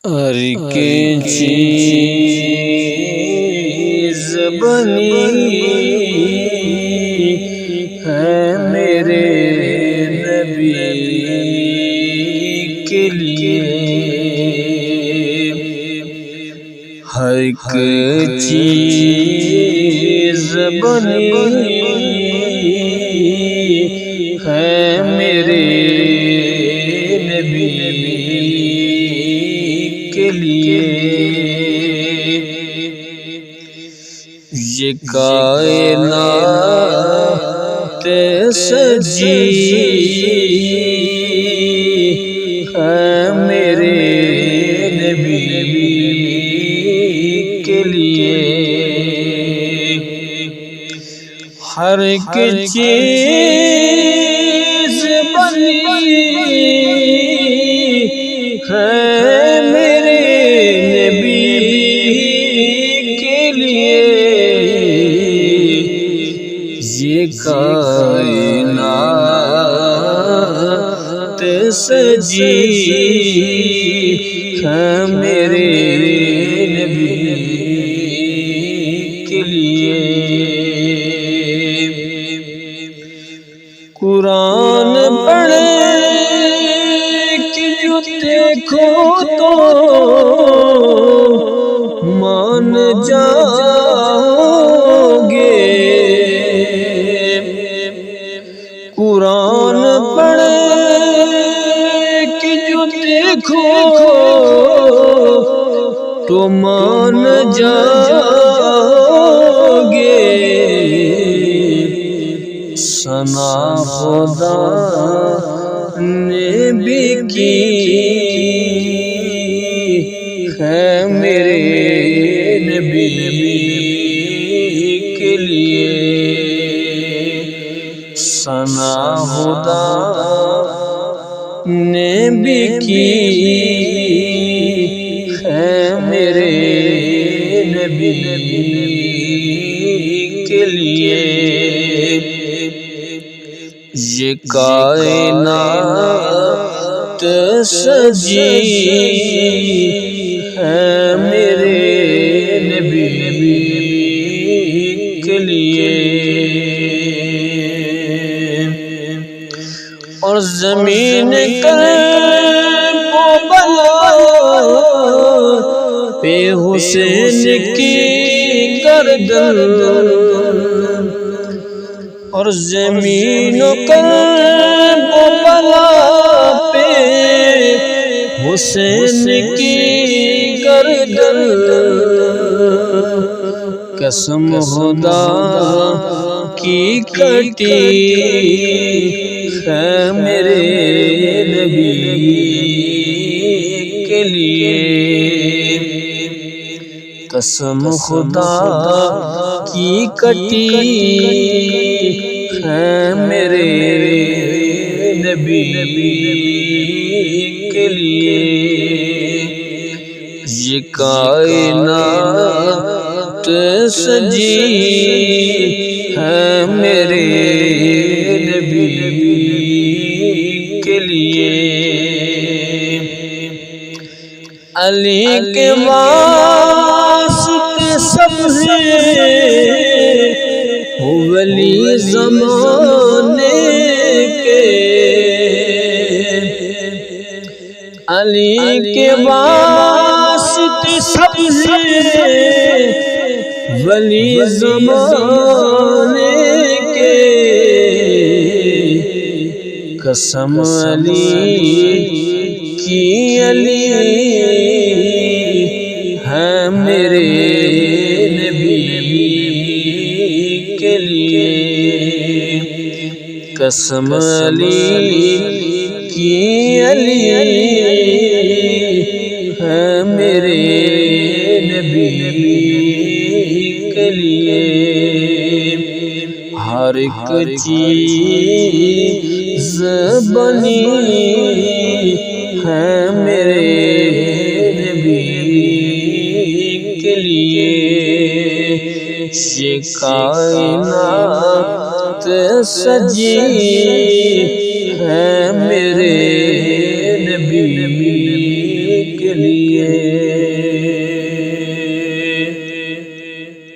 ہر کے چیز بنی ہے میرے نبی کے لیے، ہر ایک چیز بنی ہے میرے نبی کے لیے۔ یہ کائنات سجی ہے میرے نبی کے لیے، ہر ایک چیز بنی ہے میرے نبی کے لیے۔ یہ کائنات سجی ہے میرے نبی کے لیے۔ قرآن پڑھے کہ جو دیکھو تو مان جاؤ گے، قرآن پڑھے کہ جو دیکھو تو مان جاؤ گے۔ ثنا خدا نے بھی کی ہے میرے نبی کے لیے، ثنا خدا نے بھی کی ہے میرے نبی کے لیے۔ یہ کائنات سجی ہے میرے نبی کے لیے، اور زمین کرب و بلا پہ حسین کی گردن، اور زمین کرب و بلا پہ حسین کی گردن، قسم خدا کی کٹی ہے میرے نبی کے لیے، قسم خدا کی کٹی ہے میرے نبی کے لیے۔ یہ کائنات سجی ہے میرے نبی کے لیے، علی کے واسطے سب ہیں ولی زمانے کے، علی کے واسطے سب ہیں ولی زمانے کے، قسم علی کی علی ہے میرے نبی کے لیے، قسم علی کی علی ہے میرے نبی کے لیے، ہر ایک چیز بنی ہے میرے نبی کے لیے۔ یہ کائنات سجی ہے میرے نبی کے لیے